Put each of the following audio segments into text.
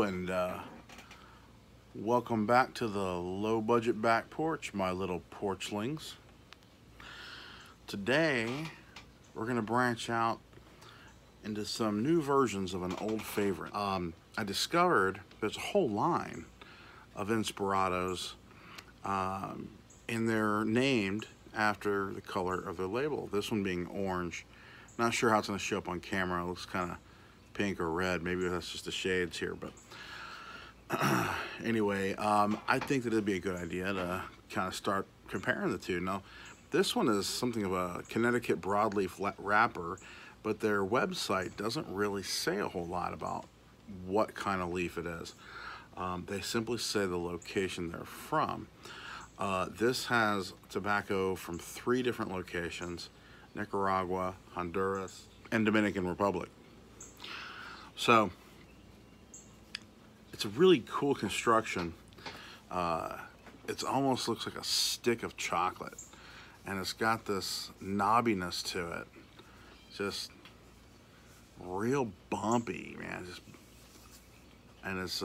Hello and welcome back to the low budget back porch, my little porchlings. Today we're going to branch out into some new versions of an old favorite. I discovered there's a whole line of Inspirados and they're named after the color of their label. This one being orange. Not sure how it's going to show up on camera. It looks kind of pink or red. Maybe that's just the shades here, but anyway, I think that it'd be a good idea to kind of start comparing the two. Now, this one is something of a Connecticut broadleaf wrapper, but their website doesn't really say a whole lot about what kind of leaf it is. They simply say the location they're from. This has tobacco from 3 different locations: Nicaragua, Honduras, and Dominican Republic. So it's a really cool construction. It almost looks like a stick of chocolate, and it's got this knobbiness to it. Just real bumpy, man. And it's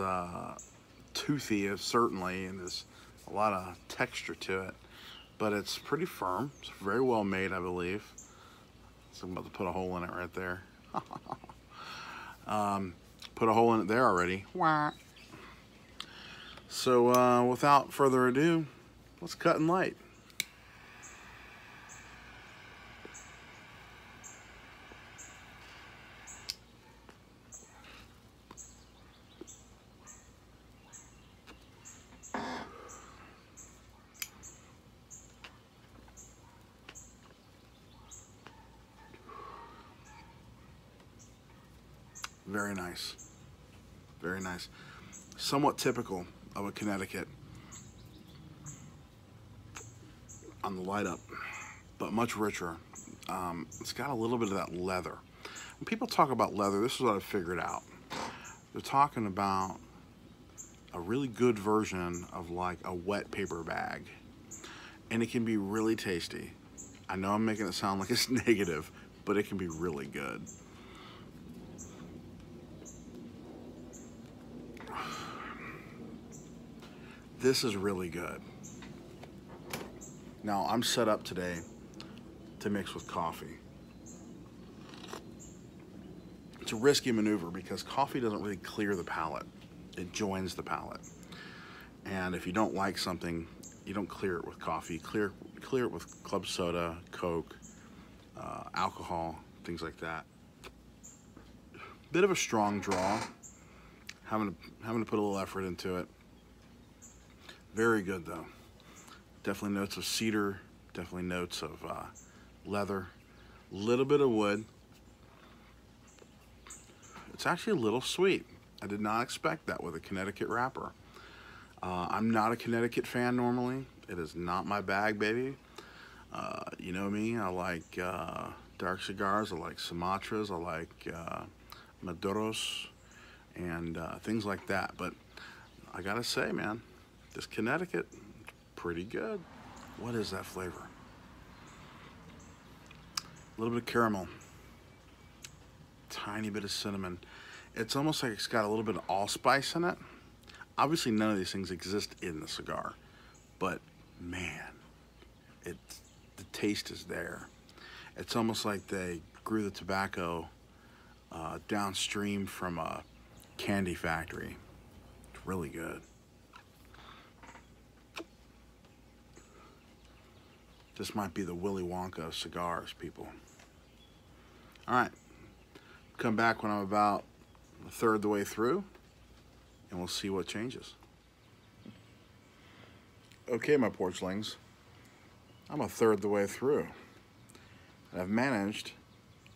toothy, certainly, and there's a lot of texture to it. But it's pretty firm. It's very well made, I believe. So I'm about to put a hole in it right there. Put a hole in it there already. So without further ado, let's cut and light. Very nice. Very nice. Somewhat typical of a Connecticut on the light up, but much richer. It's got a little bit of that leather. When people talk about leather, this is what I figured out. They're talking about a really good version of like a wet paper bag, and it can be really tasty. I know I'm making it sound like it's negative, but it can be really good. This is really good. Now, I'm set up today to mix with coffee. It's a risky maneuver because coffee doesn't really clear the palate. It joins the palate. And if you don't like something, you don't clear it with coffee. Clear it with club soda, Coke, alcohol, things like that. Bit of a strong draw. Having to put a little effort into it. Very good though. Definitely notes of cedar, definitely notes of leather, a little bit of wood. It's actually a little sweet. I did not expect that with a Connecticut wrapper. I'm not a Connecticut fan normally. It is not my bag, baby. You know me, I like dark cigars, I like Sumatras, I like Maduros, and things like that. But I gotta say, man, this Connecticut, pretty good. What is that flavor? A little bit of caramel, tiny bit of cinnamon. It's almost like it's got a little bit of allspice in it. Obviously, none of these things exist in the cigar, but man, the taste is there. It's almost like they grew the tobacco downstream from a candy factory. It's really good. This might be the Willy Wonka of cigars, people. All right, come back when I'm about a third the way through, and we'll see what changes. Okay, my porchlings, I'm a third the way through. And I've managed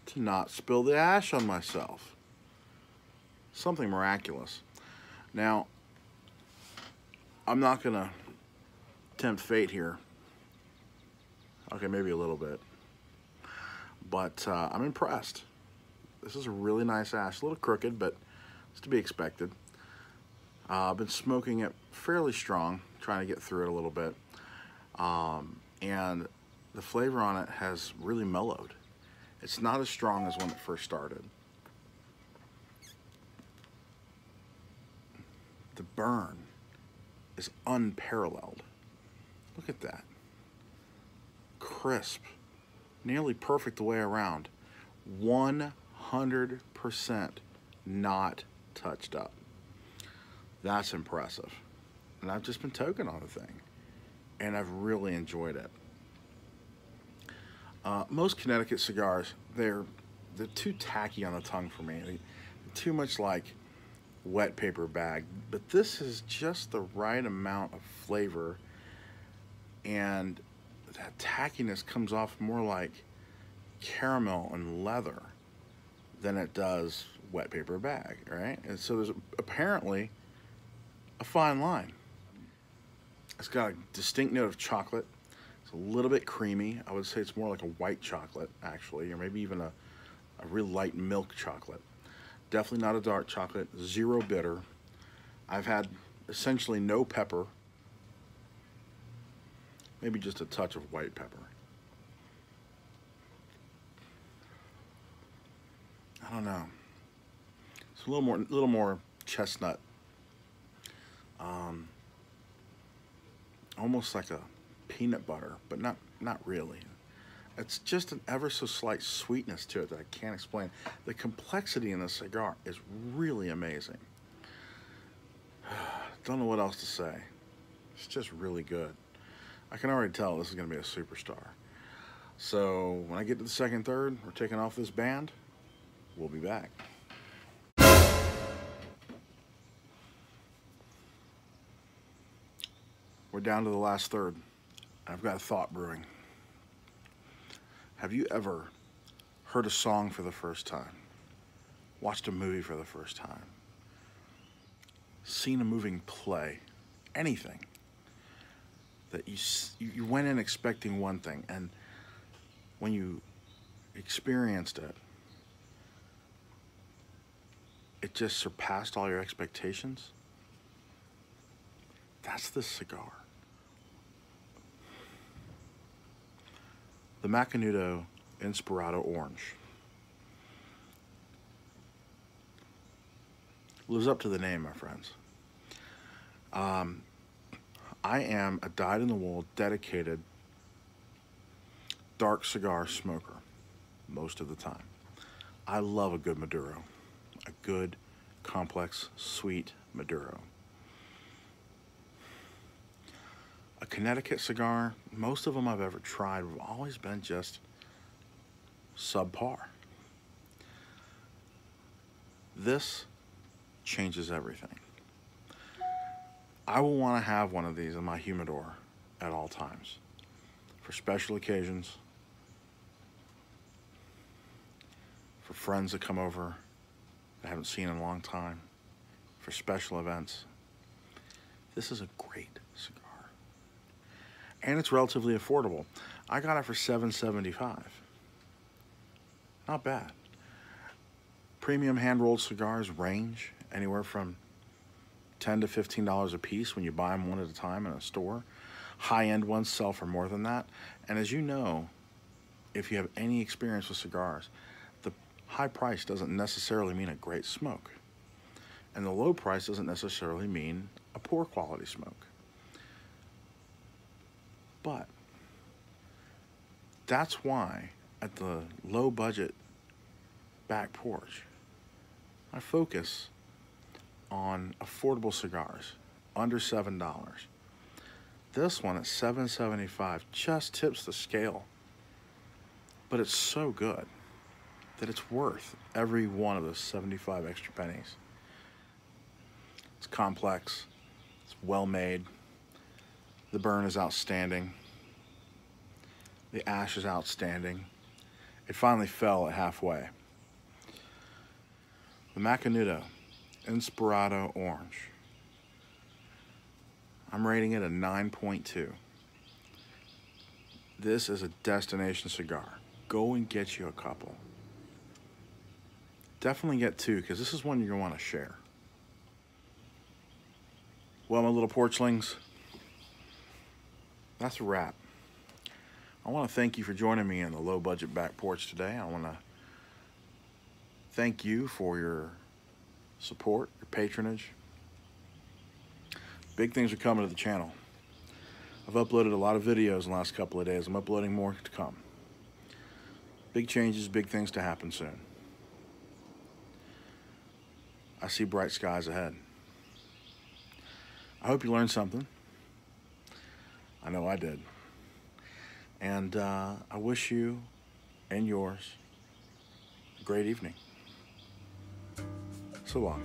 to not spill the ash on myself. Something miraculous. Now, I'm not gonna tempt fate here. Okay, maybe a little bit, but I'm impressed. This is a really nice ash, a little crooked, but it's to be expected. I've been smoking it fairly strong, trying to get through it a little bit, and the flavor on it has really mellowed. It's not as strong as when it first started. the burn is unparalleled. Look at that. Crisp, nearly perfect the way around. 100% not touched up. That's impressive. And I've just been toking on the thing, and I've really enjoyed it. Most Connecticut cigars, they're too tacky on the tongue for me. They're too much like wet paper bag, but this is just the right amount of flavor, and that tackiness comes off more like caramel and leather than it does wet paper bag, right? And so there's apparently a fine line. It's got a distinct note of chocolate. It's a little bit creamy. I would say it's more like a white chocolate, actually, or maybe even a real light milk chocolate. Definitely not a dark chocolate, zero bitter. I've had essentially no pepper, maybe just a touch of white pepper. I don't know. It's a little more chestnut. Almost like a peanut butter, but not really. It's just an ever so slight sweetness to it that I can't explain. The complexity in the cigar is really amazing. Don't know what else to say. It's just really good. I can already tell this is going to be a superstar. So when I get to the second third, we're taking off this band. We'll be back. We're down to the last third. I've got a thought brewing. Have you ever heard a song for the first time? Watched a movie for the first time? Seen a moving play? Anything that you went in expecting one thing, and when you experienced it, it just surpassed all your expectations? That's this cigar. The Macanudo Inspirado Orange. Lives up to the name, my friends. I am a dyed-in-the-wool, dedicated dark cigar smoker most of the time. I love a good Maduro, a good, complex, sweet Maduro. A Connecticut cigar, most of them I've ever tried have always been just subpar. This changes everything. I will want to have one of these in my humidor at all times. For special occasions, for friends that come over that I haven't seen in a long time, for special events. This is a great cigar. And it's relatively affordable. I got it for $7.75. Not bad. Premium hand-rolled cigars range anywhere from $10 to $15 a piece when you buy them one at a time in a store. High-end ones sell for more than that. And as you know, if you have any experience with cigars, the high price doesn't necessarily mean a great smoke. And the low price doesn't necessarily mean a poor quality smoke. But that's why at the low budget back porch, I focus on affordable cigars under $7. This one at $7.75 just tips the scale, but it's so good that it's worth every one of those 75 extra pennies. It's complex, it's well made, the burn is outstanding, the ash is outstanding. It finally fell at halfway. The Macanudo Inspirado Orange. I'm rating it a 9.2. This is a destination cigar. Go and get you a couple. Definitely get two, because this is one you're going to want to share. Well, my little porchlings, that's a wrap. I want to thank you for joining me in the low budget back porch today. I want to thank you for your support, your patronage. Big things are coming to the channel. I've uploaded a lot of videos in the last couple of days. I'm uploading more to come. Big changes, big things to happen soon. I see bright skies ahead. I hope you learned something. I know I did. And I wish you and yours a great evening. So long.